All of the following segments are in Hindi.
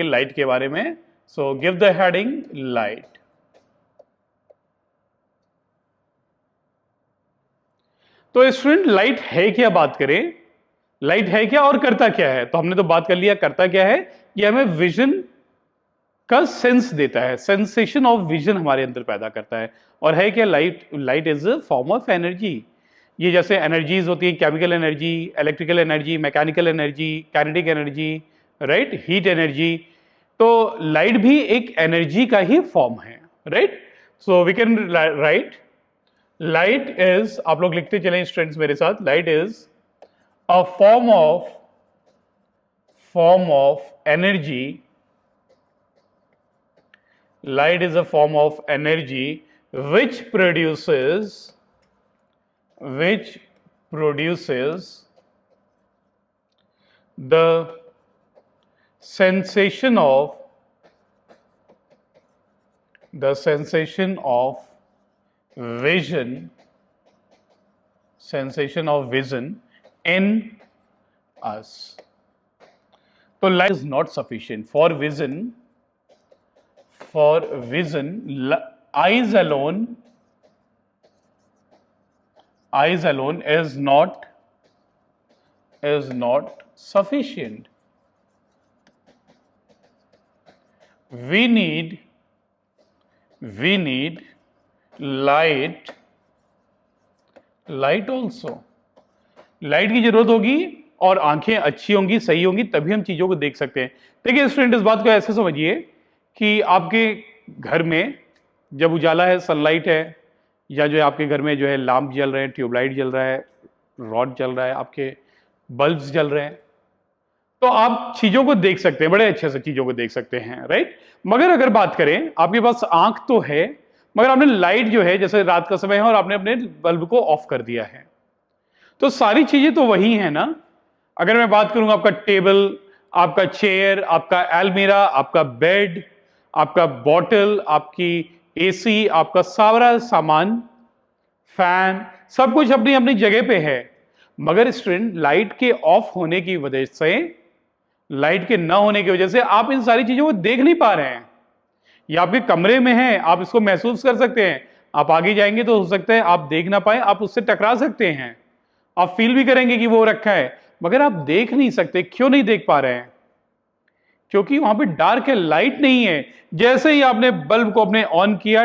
लाइट के बारे में। So give the heading light. तो स्टूडेंट लाइट है क्या, बात करें लाइट है क्या और करता क्या है। तो हमने तो बात कर लिया करता क्या है, ये हमें विजन का सेंस देता है, सेंसेशन ऑफ विजन हमारे अंदर पैदा करता है। और है क्या light, light is a form of energy. ये जैसे एनर्जीज होती है, chemical energy, electrical energy, mechanical energy, kinetic energy, right, heat energy. तो लाइट भी एक एनर्जी का ही फॉर्म है, right. So we can write light is, आप लोग लिखते चलें स्टूडेंट्स मेरे साथ, light is a form of energy. Light is a form of energy which produces the sensation of vision in us. So light is not sufficient for vision. Eyes alone is not sufficient. We need light also. Light की जरूरत होगी और आंखें अच्छी होंगी, सही होंगी, तभी हम चीजों को देख सकते हैं। देखिए स्टूडेंट, इस बात को ऐसे समझिए कि आपके घर में जब उजाला है, सनलाइट है, या जो है आपके घर में जो है लैंप जल रहे हैं, ट्यूबलाइट जल रहा है, रॉड जल रहा है, आपके बल्ब्स जल रहे हैं, तो आप चीजों को देख सकते हैं, बड़े अच्छे से चीजों को देख सकते हैं, राइट। मगर अगर बात करें, आपके पास आंख तो है, मगर आपने लाइट जो है, जैसे रात का समय है और आपने अपने बल्ब को ऑफ कर दिया है, तो सारी चीजें तो वही है ना। अगर मैं बात करूंगा, आपका टेबल, आपका चेयर, आपका अलमीरा, आपका बेड, आपका बॉटल, आपकी एसी, आपका सारा सामान, फैन, सब कुछ अपनी अपनी जगह पे है। मगर स्टूडेंट, लाइट के ऑफ होने की वजह से, लाइट के ना होने की वजह से आप इन सारी चीजों को देख नहीं पा रहे हैं। ये आपके कमरे में है, आप इसको महसूस कर सकते हैं। आप आगे जाएंगे तो हो सकता है आप देख ना पाए, आप उससे टकरा सकते हैं, आप फील भी करेंगे कि वो रखा है, मगर आप देख नहीं सकते। क्यों नहीं देख पा रहे हैं? क्योंकि वहां पे डार्क है, लाइट नहीं है। जैसे ही आपने बल्ब को अपने ऑन किया,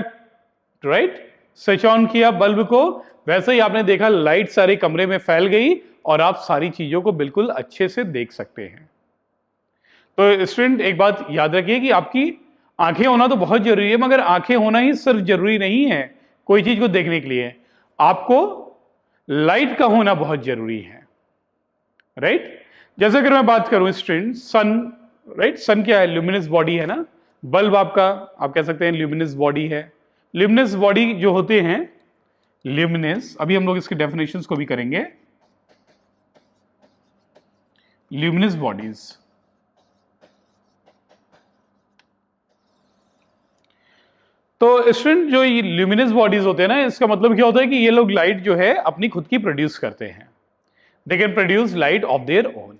राइट, स्विच ऑन किया बल्ब को, वैसे ही आपने देखा लाइट सारे कमरे में फैल गई और आप सारी चीजों को बिल्कुल अच्छे से देख सकते हैं। तो स्टूडेंट, एक बात याद रखिए कि आपकी आंखें होना तो बहुत जरूरी है, मगर आंखें होना ही सिर्फ जरूरी नहीं है कोई चीज को देखने के लिए। आपको लाइट का होना बहुत जरूरी है, राइट। जैसे अगर मैं बात करूं स्टूडेंट, सन, राइट, सन क्या है? ल्यूमिनस बॉडी है ना। बल्ब आपका, आप कह सकते हैं ल्यूमिनस बॉडी है। ल्यूमिनस बॉडी जो होते हैं, ल्यूमिनस, अभी हम लोग इसके डेफिनेशंस को भी करेंगे। ल्यूमिनस बॉडीज, तो स्टूडेंट जो ये ल्यूमिनस बॉडीज होते हैं ना, इसका मतलब क्या होता है कि ये लोग लाइट जो है अपनी खुद की प्रोड्यूस करते हैं। They can produce light of their own,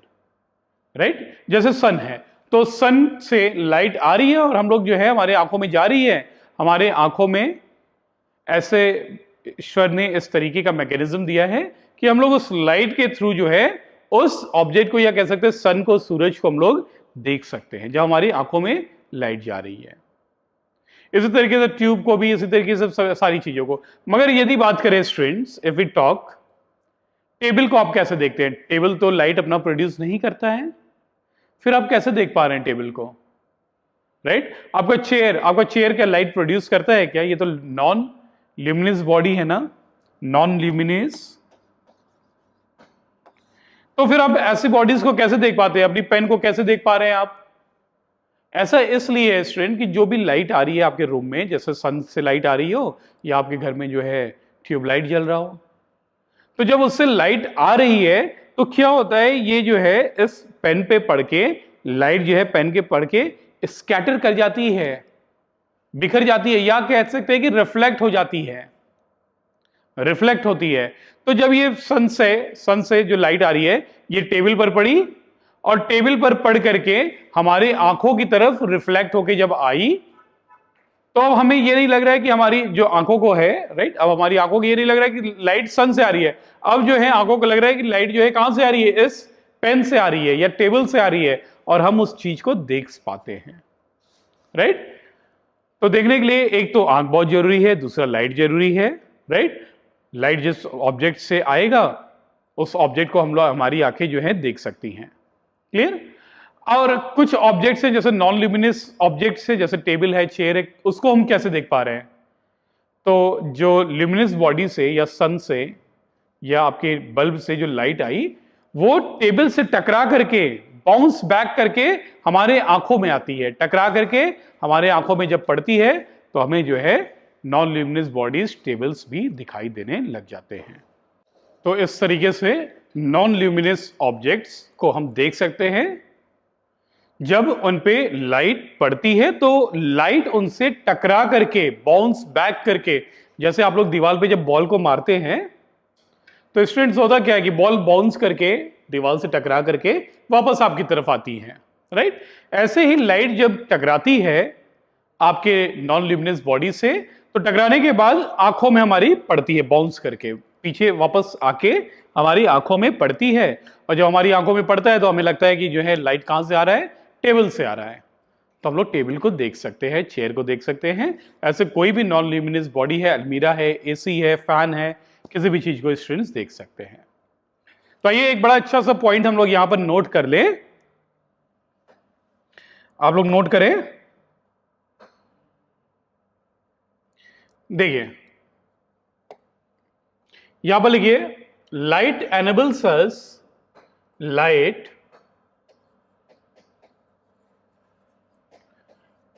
right. जैसे सन है, तो सन से लाइट आ रही है और हम लोग जो है हमारे आंखों में जा रही है। हमारे आंखों में ऐसे ईश्वर ने इस तरीके का मैकेनिज्म दिया है कि हम लोग उस लाइट के थ्रू जो है उस ऑब्जेक्ट को, या कह सकते हैं सन को, सूरज को हम लोग देख सकते हैं जब हमारी आंखों में लाइट जा रही है। इसी तरीके से ट्यूब को भी, इसी तरीके से सारी चीजों को। मगर यदि बात करें students, if we talk, table को आप कैसे देखते हैं? टेबल तो लाइट अपना प्रोड्यूस नहीं करता है, फिर आप कैसे देख पा रहे हैं टेबल को, राइट। आपका चेयर क्या लाइट प्रोड्यूस करता है क्या? ये तो नॉन ल्यूमिनस बॉडी है ना, नॉन ल्यूमिनस। तो फिर आप ऐसी बॉडीज को कैसे देख पाते हैं? अपनी पेन को कैसे देख पा रहे हैं आप? ऐसा इसलिए है स्टूडेंट कि जो भी लाइट आ रही है आपके रूम में, जैसे सन से लाइट आ रही हो, या आपके घर में जो है ट्यूबलाइट जल रहा हो, तो जब उससे लाइट आ रही है तो क्या होता है, ये जो है इस पेन पे पड़ के, लाइट जो है पेन के पड़ के स्कैटर कर जाती है, बिखर जाती है, या कह सकते हैं कि रिफ्लेक्ट हो जाती है, रिफ्लेक्ट होती है। तो जब ये सन से जो लाइट आ रही है, ये टेबल पर पड़ी और टेबल पर पढ़ करके हमारी आंखों की तरफ रिफ्लेक्ट होके जब आई, तो अब हमें ये नहीं लग रहा है कि हमारी जो आंखों को है, राइट, अब हमारी आंखों को ये नहीं लग रहा है कि लाइट सन से आ रही है। अब जो है आंखों को लग रहा है कि लाइट जो है कहां से आ रही है, इस पेन से आ रही है या टेबल से आ रही है, और हम उस चीज को देख पाते हैं, राइट। तो देखने के लिए एक तो आंख बहुत जरूरी है, दूसरा लाइट जरूरी है, राइट। लाइट जिस ऑब्जेक्ट से आएगा उस ऑब्जेक्ट को हम लोग, हमारी आंखें जो है देख सकती हैं। क्लियर। और कुछ ऑब्जेक्ट्स हैं जैसे नॉन ल्यूमिनस ऑब्जेक्ट्स है, जैसे टेबल है, चेयर है, उसको हम कैसे देख पा रहे हैं? तो जो ल्यूमिनस बॉडी से या सन से या आपके बल्ब से जो लाइट आई, वो टेबल से टकरा करके, बाउंस बैक करके हमारे आंखों में आती है, टकरा करके हमारे आंखों में जब पड़ती है तो हमें जो है नॉन ल्यूमिनस बॉडीज, टेबल्स भी दिखाई देने लग जाते हैं। तो इस तरीके से नॉन ल्यूमिनस ऑब्जेक्ट्स को हम देख सकते हैं। जब उन पे लाइट पड़ती है तो लाइट उनसे टकरा करके, बाउंस बैक करके, जैसे आप लोग दीवार पे जब बॉल को मारते हैं तो स्टूडेंट्स होता क्या है कि बॉल बाउंस करके दीवार से टकरा करके वापस आपकी तरफ आती है, राइट। ऐसे ही लाइट जब टकराती है आपके नॉन ल्यूमिनस बॉडी से, तो टकराने के बाद आंखों में हमारी पड़ती है, बाउंस करके पीछे वापस आके हमारी आंखों में पड़ती है। और जब हमारी आंखों में पड़ता है तो हमें लगता है कि जो है लाइट कहां से आ रहा है, टेबल से आ रहा है। तो हम लोग टेबल को देख सकते हैं, चेयर को देख सकते हैं। ऐसे कोई भी नॉन ल्यूमिनस बॉडी है, अलमीरा है, एसी है, फैन है, किसी भी चीज को स्टूडेंट्स देख सकते हैं। तो ये एक बड़ा अच्छा सा पॉइंट हम लोग यहां पर नोट कर ले, आप लोग नोट करें। देखिए यहां पर लिखिए, light enables us, light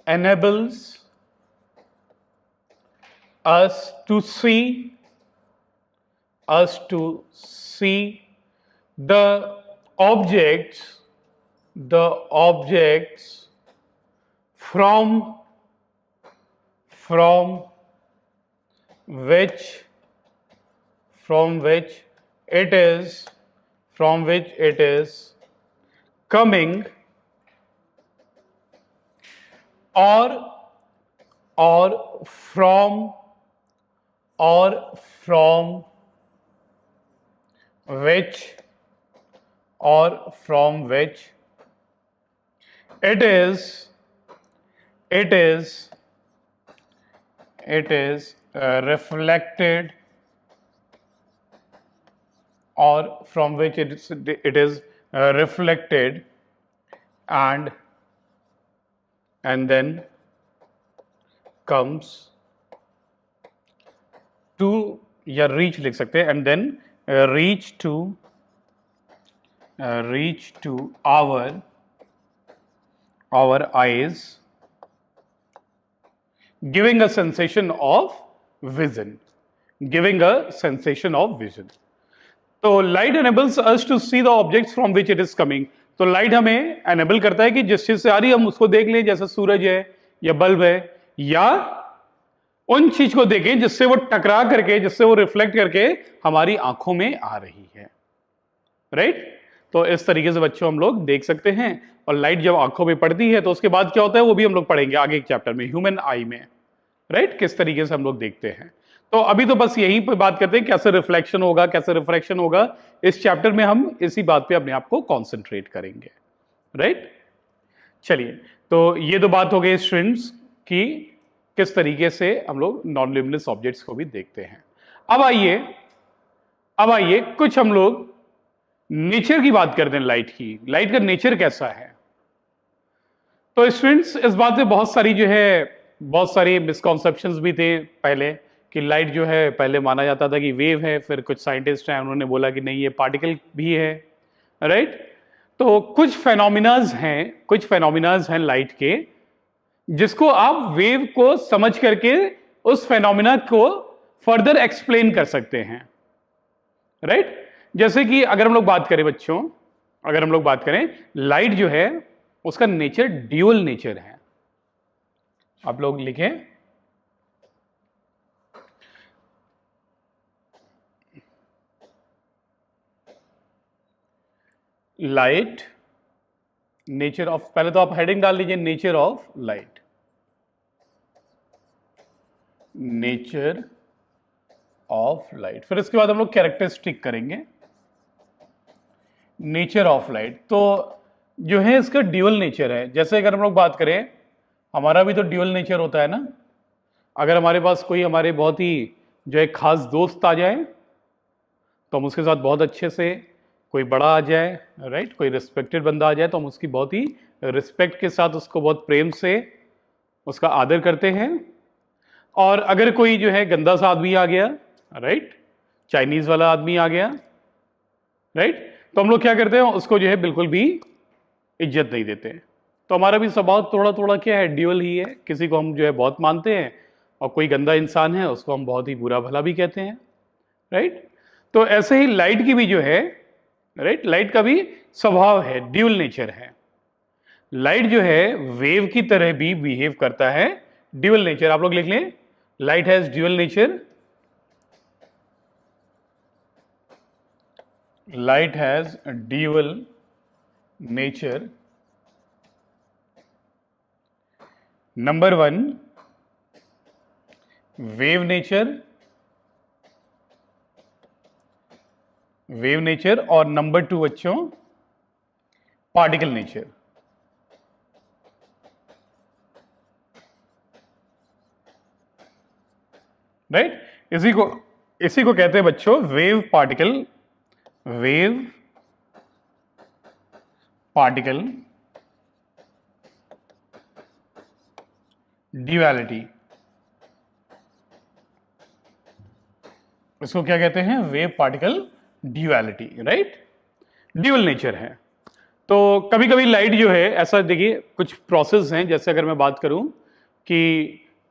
enables us to see the objects from which it is coming, or from which it is reflected, or from which it is reflected, and then comes to, या reach लिख सकते हैं, and then reach to our eyes, giving a sensation of vision. तो light enables us to see the objects from which it is coming. तो लाइट हमें एनेबल करता है कि जिस चीज से आ रही है हम उसको देख लें, जैसे सूरज है या बल्ब है, या उन चीज को देखें जिससे वो टकरा करके, जिससे वो रिफ्लेक्ट करके हमारी आंखों में आ रही है, राइट। तो इस तरीके से बच्चों हम लोग देख सकते हैं। और लाइट जब आंखों में पड़ती है तो उसके बाद क्या होता है वो भी हम लोग पढ़ेंगे आगे एक चैप्टर में, ह्यूमन आई में, राइट, किस तरीके से हम लोग देखते हैं। तो अभी तो बस यहीं पे बात करते हैं कैसे रिफ्लेक्शन होगा, कैसे रिफ्रैक्शन होगा। इस चैप्टर में हम इसी बात पे अपने आप को कॉन्सेंट्रेट करेंगे, राइट। चलिए, तो ये तो बात हो गई स्टूडेंट्स की किस तरीके से हम लोग नॉन ल्यूमिनस ऑब्जेक्ट्स को भी देखते हैं। अब आइए कुछ हम लोग नेचर की बात करते हैं, लाइट की। लाइट का नेचर कैसा है? तो स्टूडेंट्स इस बात पे बहुत सारी मिसकॉन्सेप्शंस भी थे पहले, कि लाइट जो है पहले माना जाता था कि वेव है, फिर कुछ साइंटिस्ट हैं उन्होंने बोला कि नहीं ये पार्टिकल भी है, राइट। तो कुछ फेनोमिनाज हैं लाइट के, जिसको आप वेव को समझ करके उस फेनोमिना को फर्दर एक्सप्लेन कर सकते हैं, राइट। जैसे कि अगर हम लोग बात करें बच्चों, लाइट जो है उसका नेचर ड्यूअल नेचर है। आप लोग लिखें, लाइट नेचर ऑफ, पहले तो आप हेडिंग डाल लीजिए nature of light, nature of light. फिर इसके बाद हम लोग कैरेक्टरिस्टिक करेंगे। नेचर ऑफ लाइट तो जो है इसका ड्यूअल नेचर है। जैसे अगर हम लोग बात करें, हमारा भी तो ड्यूअल नेचर होता है ना। अगर हमारे पास कोई हमारे बहुत ही जो है खास दोस्त आ जाए तो हम उसके साथ बहुत अच्छे से, कोई बड़ा आ जाए, राइट, कोई रिस्पेक्टेड बंदा आ जाए तो हम उसकी बहुत ही रिस्पेक्ट के साथ उसको बहुत प्रेम से उसका आदर करते हैं। और अगर कोई जो है गंदा सा आदमी आ गया, राइट, चाइनीज वाला आदमी आ गया, राइट, तो हम लोग क्या करते हैं, उसको जो है बिल्कुल भी इज्जत नहीं देते। तो हमारा भी स्वभाव थोड़ा थोड़ा क्या है, ड्यूअल ही है। किसी को हम जो है बहुत मानते हैं और कोई गंदा इंसान है उसको हम बहुत ही बुरा भला भी कहते हैं, राइट। तो ऐसे ही लाइट की भी जो है, राइट, लाइट का भी स्वभाव है, ड्यूअल नेचर है। लाइट जो है वेव की तरह भी बिहेव करता है, ड्यूअल नेचर। आप लोग लिख लें, light has dual nature, light has dual nature. Number 1 wave nature, wave nature. और नंबर 2 बच्चों पार्टिकल नेचर, राइट। इसी को कहते हैं बच्चों wave particle, wave particle duality. इसको क्या कहते हैं, wave particle duality, right, dual nature है। तो कभी कभी लाइट जो है ऐसा, देखिए कुछ प्रोसेस हैं, जैसे अगर मैं बात करूं कि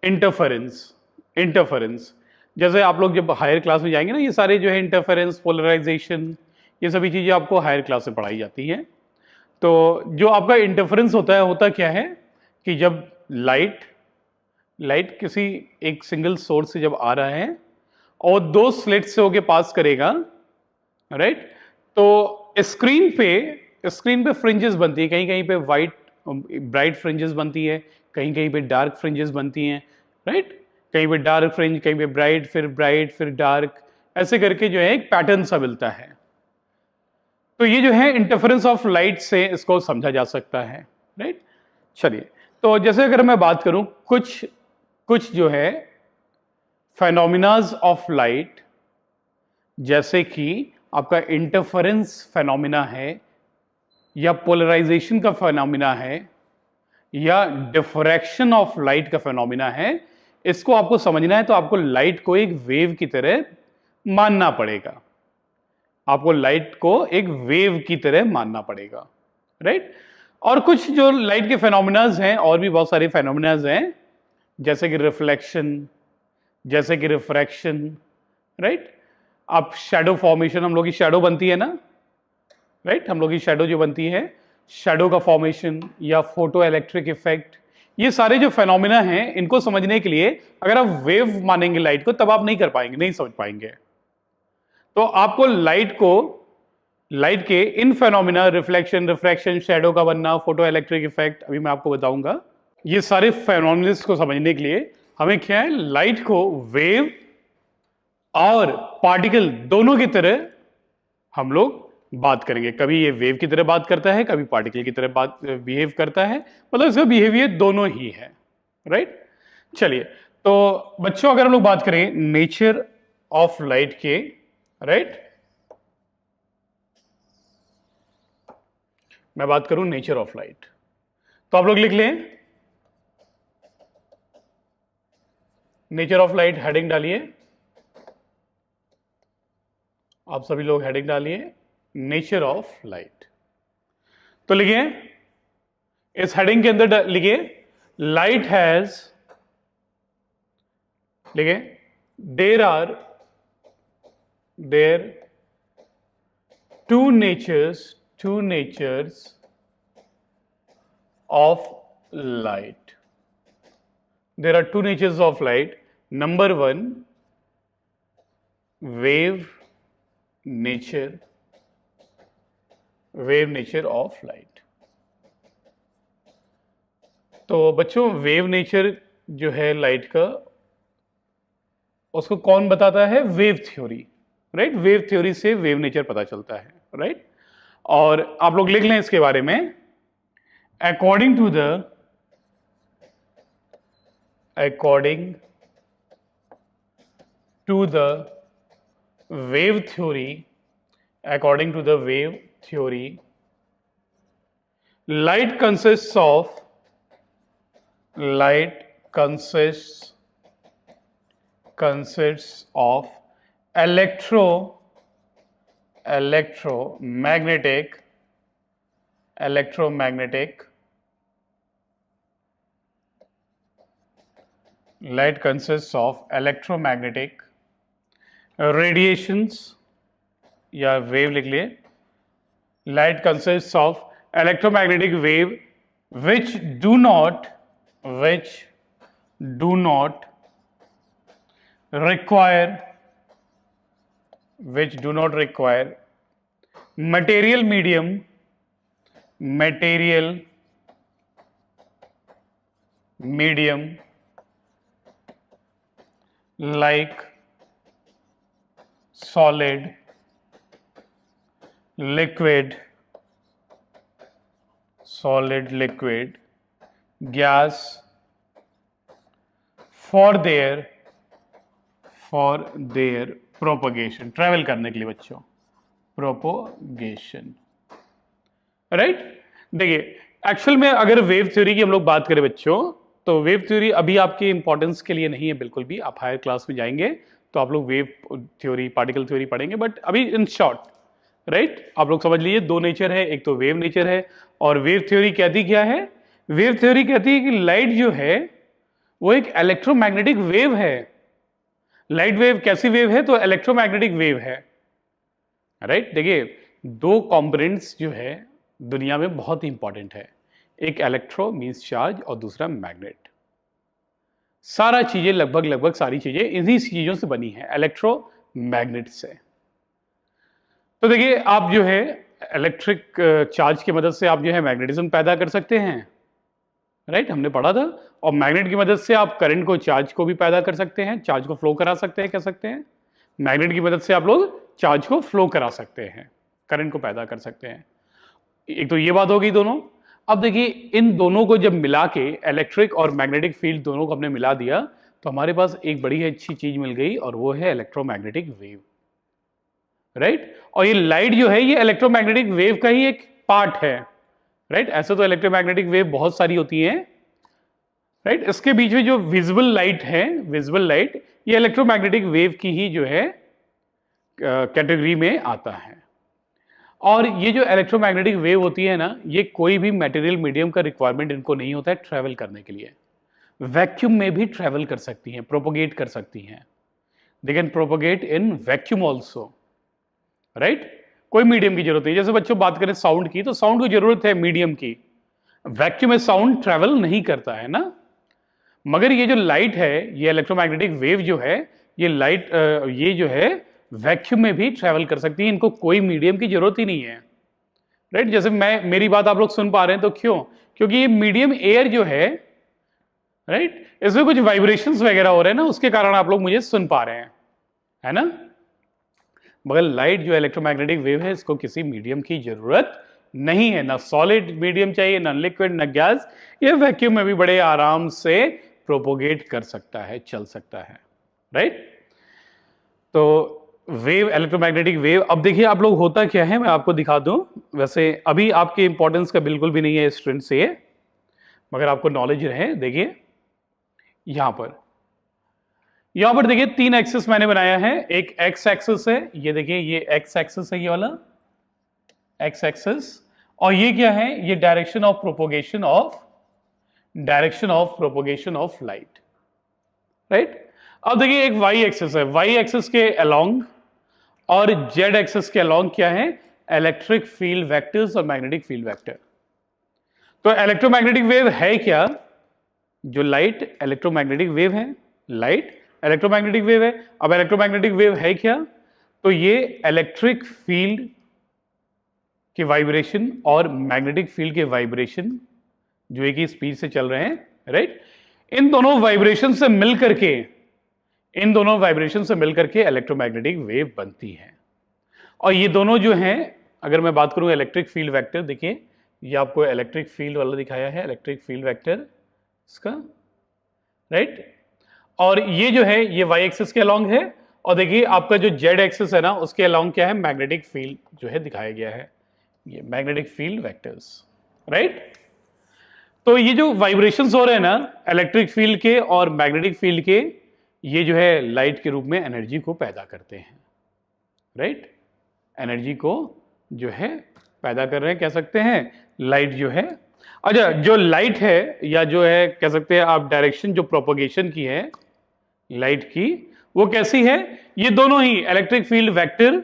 इंटरफेरेंस, इंटरफेरेंस, जैसे आप लोग जब हायर क्लास में जाएंगे ना, ये सारे जो है इंटरफेरेंस, पोलराइजेशन, ये सभी चीजें आपको हायर क्लास में पढ़ाई जाती हैं। तो जो आपका इंटरफेरेंस होता है, होता क्या है कि जब लाइट किसी एक सिंगल सोर्स से जब आ रहा है और 2 स्लिट से होके पास करेगा, राइट, तो स्क्रीन पे फ्रिंजेस बनती है, कहीं कहीं पे वाइट ब्राइट फ्रिंजेस बनती है, कहीं कहीं पे डार्क फ्रिंजेस बनती हैं, राइट, कहीं पे डार्क फ्रिंज, कहीं पे ब्राइट फिर डार्क, ऐसे करके जो है एक पैटर्न सा मिलता है। तो ये जो है इंटरफेरेंस ऑफ लाइट से इसको समझा जा सकता है, राइट। चलिए, तो जैसे अगर मैं बात करूं कुछ जो है फेनोमिनाज ऑफ लाइट, जैसे कि आपका इंटरफेरेंस फेनोमिना है, या पोलराइजेशन का फेनोमिना है, या डिफ्रैक्शन ऑफ लाइट का फेनोमिना है, इसको आपको समझना है तो आपको लाइट को एक वेव की तरह मानना पड़ेगा। आपको लाइट को एक वेव की तरह मानना पड़ेगा, राइट। और कुछ जो लाइट के फेनोमिनाज हैं, और भी बहुत सारे फेनोमिनाज हैं, जैसे कि रिफ्लेक्शन, जैसे कि रिफ्रैक्शन, राइट। आप शैडो फॉर्मेशन, हम लोग की शैडो बनती है ना, राइट, हम लोग की शैडो जो बनती है, शैडो का फॉर्मेशन या फोटो इलेक्ट्रिक इफेक्ट, ये सारे जो फेनोमिना हैं, इनको समझने के लिए अगर आप वेव मानेंगे लाइट को, तब आप नहीं कर पाएंगे, नहीं समझ पाएंगे। तो आपको लाइट के इन फेनोमिना, रिफ्लेक्शन, रिफ्रैक्शन, शैडो का बनना, फोटो इलेक्ट्रिक इफेक्ट, अभी मैं आपको बताऊंगा, ये सारे फेनोमिना को समझने के लिए हमें क्या है, लाइट को वेव और पार्टिकल दोनों की तरह हम लोग बात करेंगे। कभी ये वेव की तरह बात करता है, कभी पार्टिकल की तरह बात बिहेव करता है, मतलब इसका बिहेवियर दोनों ही है, राइट। चलिए, तो बच्चों अगर हम लोग बात करें नेचर ऑफ लाइट के, राइट, मैं बात करूं नेचर ऑफ लाइट, तो आप लोग लिख लें नेचर ऑफ लाइट, हेडिंग डालिए, आप सभी लोग हेडिंग डालिए नेचर ऑफ लाइट। तो लिखिए, इस हेडिंग के अंदर लिखिए लाइट हैज, लिखिए there two natures of light. There are 2 natures of light. Number 1 wave nature of light. तो बच्चों वेव नेचर जो है लाइट का, उसको कौन बताता है? Wave theory, right. Wave theory से वेव नेचर पता चलता है, राइट। और आप लोग लिख लें इसके बारे में, according to the wave theory, according to the wave theory, light consists of electromagnetic light consists of electromagnetic radiations, या वेव लिख लिए, light consists of electromagnetic wave which do not require material medium like solid, liquid, gas for their propagation, travel करने के लिए बच्चों, प्रोपोगेशन, राइट। देखिए एक्चुअल में अगर वेव थ्योरी की हम लोग बात करें बच्चों, तो वेव थ्योरी अभी आपके इंपॉर्टेंस के लिए नहीं है बिल्कुल भी। आप हायर क्लास में जाएंगे तो आप लोग वेव थ्योरी, पार्टिकल थ्योरी पढ़ेंगे, बट अभी इन शॉर्ट, राइट, आप लोग समझ लीजिए दो नेचर है, एक तो वेव नेचर है, और वेव थ्योरी कहती क्या है? वेव थ्योरी कहती है कि लाइट जो है वो एक इलेक्ट्रोमैग्नेटिक वेव है। लाइट वेव कैसी वेव है? तो इलेक्ट्रोमैग्नेटिक वेव है, राइट। देखिए दो कंपोनेंट्स जो है दुनिया में बहुत ही इंपॉर्टेंट है, एक इलेक्ट्रो मींस चार्ज और दूसरा मैग्नेट। सारा चीजें लगभग सारी चीजें इन्हीं चीजों से बनी है, इलेक्ट्रो मैग्नेट से। तो देखिए आप जो है इलेक्ट्रिक चार्ज की मदद से आप जो है मैग्नेटिज्म पैदा कर सकते हैं, राइट, हमने पढ़ा था। और मैग्नेट की मदद से आप करंट को, चार्ज को भी पैदा कर सकते हैं, चार्ज को फ्लो करा सकते हैं, कह सकते हैं। मैग्नेट की मदद से आप लोग चार्ज को फ्लो करा सकते हैं, करंट को पैदा कर सकते हैं। एक तो ये बात हो गई दोनों। अब देखिए इन दोनों को जब मिला के, इलेक्ट्रिक और मैग्नेटिक फील्ड दोनों को हमने मिला दिया, तो हमारे पास एक बड़ी अच्छी चीज मिल गई, और वो है इलेक्ट्रोमैग्नेटिक वेव, राइट। और ये लाइट जो है ये इलेक्ट्रोमैग्नेटिक वेव का ही एक पार्ट है, राइट। ऐसे तो इलेक्ट्रोमैग्नेटिक वेव बहुत सारी होती हैं, राइट। इसके बीच में जो विजिबल लाइट है, विजिबल लाइट, ये इलेक्ट्रोमैग्नेटिक वेव की ही जो है कैटेगरी में आता है। और ये जो इलेक्ट्रोमैग्नेटिक वेव होती है ना, ये कोई भी मटेरियल मीडियम का रिक्वायरमेंट इनको नहीं होता है ट्रैवल करने के लिए। वैक्यूम में भी ट्रैवल कर सकती हैं, प्रोपोगेट कर सकती हैं। They can propagate in vacuum also, right. कोई मीडियम की जरूरत नहीं। जैसे बच्चों बात करें साउंड की, तो साउंड को जरूरत है मीडियम की। वैक्यूम में साउंड ट्रैवल नहीं करता है ना। मगर ये जो लाइट है, ये इलेक्ट्रोमैग्नेटिक वेव जो है, ये लाइट ये जो है वैक्यूम में भी ट्रैवल कर सकती है, इनको कोई मीडियम की जरूरत ही नहीं है, राइट। जैसे मेरी बात आप लोग सुन पा रहे हैं, तो क्यों? क्योंकि ये मीडियम एयर जो है, राइट, इसमें कुछ वाइब्रेशंस वगैरह हो रहे हैं ना, उसके कारण आप लोग मुझे सुन पा रहे हैं, है ना। मगर लाइट जो इलेक्ट्रोमैग्नेटिक वेव है, इसको किसी मीडियम की जरूरत नहीं है, ना सॉलिड मीडियम चाहिए, ना लिक्विड, ना गैस। ये वैक्यूम में भी बड़े आराम से प्रोपोगेट कर सकता है, चल सकता है, राइट। तो वेव, इलेक्ट्रोमैग्नेटिक वेव। अब देखिए आप लोग होता क्या है, मैं आपको दिखा दूं। वैसे अभी आपके इंपॉर्टेंस का बिल्कुल भी नहीं है स्टूडेंट से, मगर आपको नॉलेज रहे। देखिए यहां पर देखिए 3 एक्सिस मैंने बनाया है। एक एक्स एक्सिस है, ये देखिए ये एक्स एक्सिस है, ये वाला एक्स एक्सिस। और ये क्या है? ये direction of propagation of light, right. अब देखिए एक वाई एक्सिस है, वाई एक्सिस के अलोंग और जेड एक्सिस के अलोंग क्या है? इलेक्ट्रिक फील्ड वेक्टर्स और मैग्नेटिक फील्ड वेक्टर। तो इलेक्ट्रोमैग्नेटिक वेव है क्या? जो लाइट इलेक्ट्रोमैग्नेटिक वेव है, लाइट इलेक्ट्रोमैग्नेटिक वेव है। अब इलेक्ट्रोमैग्नेटिक वेव है क्या? तो ये इलेक्ट्रिक फील्ड के वाइब्रेशन और मैग्नेटिक फील्ड के वाइब्रेशन जो एक ही स्पीड से चल रहे हैं, राइट। इन दोनों वाइब्रेशन से मिलकर के इलेक्ट्रोमैग्नेटिक वेव बनती है। और ये दोनों जो हैं, अगर मैं बात करूं इलेक्ट्रिक फील्ड वेक्टर, देखिए ये आपको इलेक्ट्रिक फील्ड वाला दिखाया है, इलेक्ट्रिक फील्ड वेक्टर इसका, राइट। और ये जो है ये वाई एक्सिस के अलोंग है, और देखिए आपका जो जेड एक्सिस है ना, उसके अलोंग क्या है, मैग्नेटिक फील्ड जो है दिखाया गया है, ये मैग्नेटिक फील्ड वेक्टर्स, राइट। तो ये जो वाइब्रेशंस हो रहे हैं ना इलेक्ट्रिक फील्ड के और मैग्नेटिक फील्ड के, ये जो है लाइट के रूप में एनर्जी को पैदा करते हैं, राइट। एनर्जी को जो है पैदा कर रहे हैं, कह सकते हैं लाइट जो है। अच्छा, जो लाइट है या जो है कह सकते हैं आप डायरेक्शन जो प्रोपगेशन की है लाइट की, वो कैसी है, ये दोनों ही इलेक्ट्रिक फील्ड वेक्टर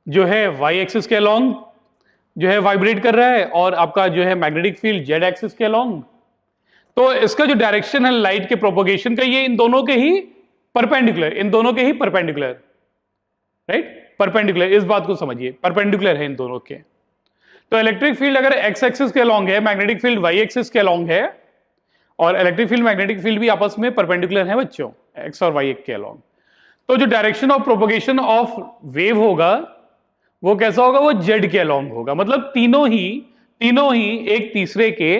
जो है वाई एक्सिस के अलोंग जो है वाइब्रेट कर रहा है, और आपका जो है मैग्नेटिक फील्ड जेड एक्सिस के अलोंग। तो इसका जो डायरेक्शन है लाइट के प्रोपगेशन का, ये इन दोनों के ही परपेंडिकुलर, राइट, परपेंडिकुलर, इस बात को समझिए, परपेंडिकुलर है इन दोनों के। तो इलेक्ट्रिक फील्ड अगर एक्स एक्सिस के अलोंग है, मैग्नेटिक फील्ड वाई एक्सिस के अलोंग है, और इलेक्ट्रिक फील्ड मैग्नेटिक फील्ड भी आपस में परपेंडिकुलर है बच्चों, एक्स और वाई के अलोंग। तो जो direction of propagation of wave होगा वो कैसा होगा, वो जेड के अलोंग होगा। मतलब तीनों ही एक तीसरे के,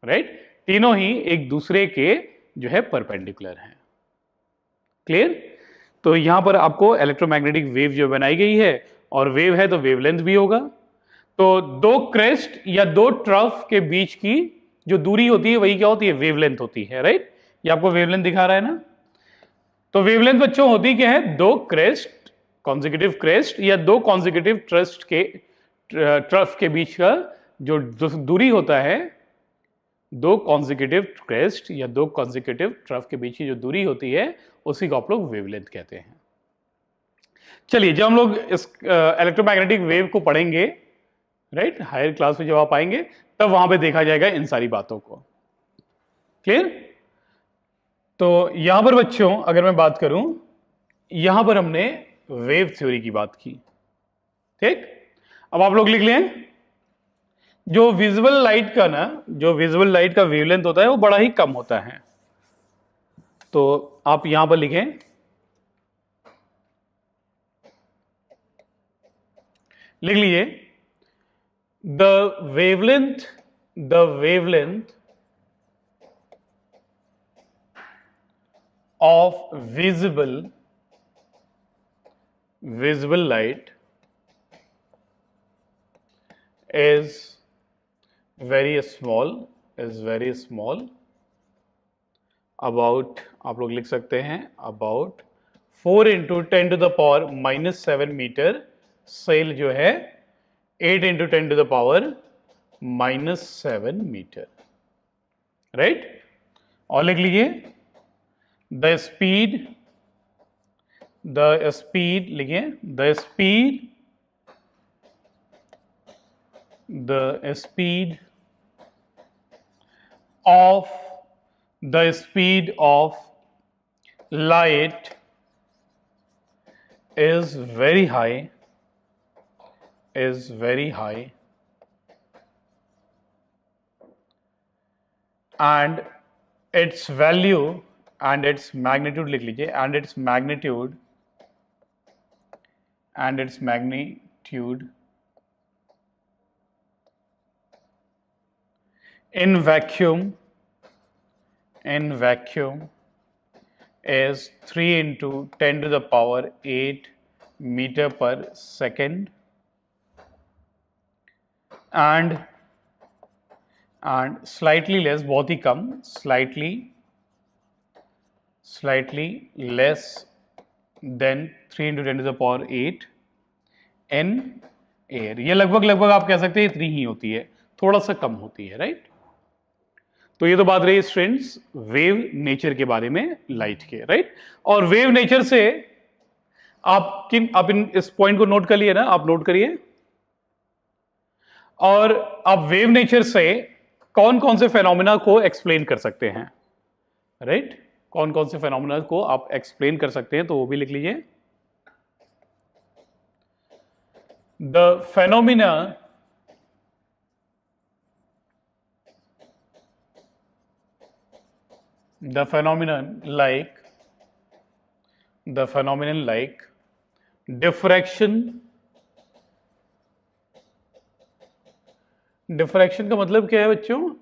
राइट, तीनों ही एक दूसरे के जो है परपेंडिकुलर हैं। क्लियर। तो यहां पर आपको इलेक्ट्रोमैग्नेटिक वेव जो बनाई गई है, और वेव है तो वेवलेंथ भी होगा। तो दो क्रेस्ट या दो ट्रफ के बीच की जो दूरी होती है वही क्या होती है, वेवलेंथ होती है, राइट। ये आपको वेवलेंथ दिखा रहा है ना। तो वेवलेंथ बच्चों होती क्या है, दो क्रेस्ट, कॉन्जिक्यूटिव क्रेस्ट या दो कॉन्जिक्यूटिव ट्रफ के बीच का जो दूरी होता है, दो कॉन्जिक्यूटिव क्रेस्ट या दो कॉन्जिक्यूटिव ट्रफ के बीच की जो दूरी होती है उसी को आप लोग वेवलेंथ कहते हैं। चलिए, जब हम लोग इस इलेक्ट्रोमैग्नेटिक वेव को पढ़ेंगे, राइट, हायर क्लास में जब आप आएंगे तब वहां पे देखा जाएगा इन सारी बातों को। क्लियर। तो यहां पर बच्चों अगर मैं बात करूं, यहां पर हमने वेव थ्योरी की बात की, ठीक। अब आप लोग लिख लें, जो विजुअल लाइट का वेवलेंथ होता है वो बड़ा ही कम होता है। तो आप यहां पर लिखें, लिख लीजिए, the wavelength of visible light is very small, about, आप लोग लिख सकते हैं about 4 into 10 to the power -7 metre, सेल जो है 8 into 10 to the power -7 metre, right. और लिख लीजिए, द स्पीड लिखिए, the speed of light is very high, and its value and its magnitude लिख लीजिए, and its magnitude in vacuum is 3 into 10 to the power 8 meter per second, and slightly less, बहुत ही कम, slightly less than 3 into 10 to the power 8 in air। ये लगभग आप कह सकते हैं इतनी ही होती है, थोड़ा सा कम होती है, राइट। तो ये तो बात रही स्टूडेंट्स वेव नेचर के बारे में लाइट के, राइट। और वेव नेचर से आप इस पॉइंट को नोट कर लिए ना, आप नोट करिए। और आप वेव नेचर से कौन कौन से फेनोमेना को एक्सप्लेन कर सकते हैं, राइट। कौन कौन से फेनोमेना को आप एक्सप्लेन कर सकते हैं, तो वो भी लिख लीजिए। The phenomena the phenomenon like diffraction का मतलब क्या है बच्चों,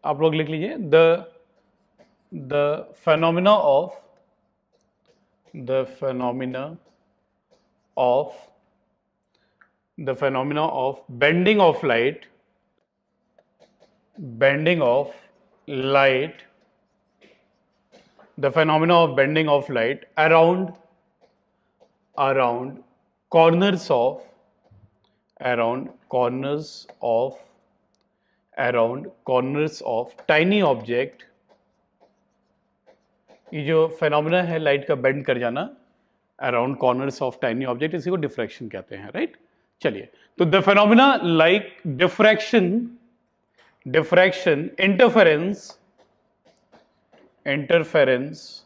आप लोग लिख लीजिए, the phenomena of bending of light the phenomena of bending of light around corners of tiny object, ये जो फेनोमेना है लाइट का बेंड कर जाना around corners of tiny object, इसी को डिफ्रैक्शन कहते हैं, राइट। चलिए, तो the phenomena like diffraction, interference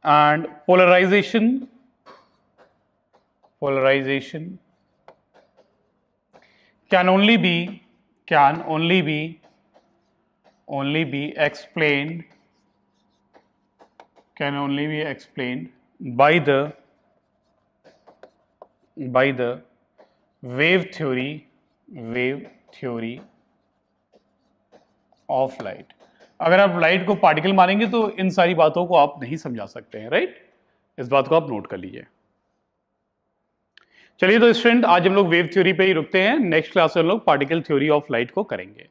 and polarization can only be explained by the wave theory of light. अगर आप लाइट को पार्टिकल मानेंगे तो इन सारी बातों को आप नहीं समझा सकते हैं, राइट। इस बात को आप नोट कर लीजिए। चलिए, तो स्टूडेंट आज हम लोग वेव थ्योरी पे ही रुकते हैं, नेक्स्ट क्लास में हम लोग पार्टिकल थ्योरी ऑफ लाइट को करेंगे।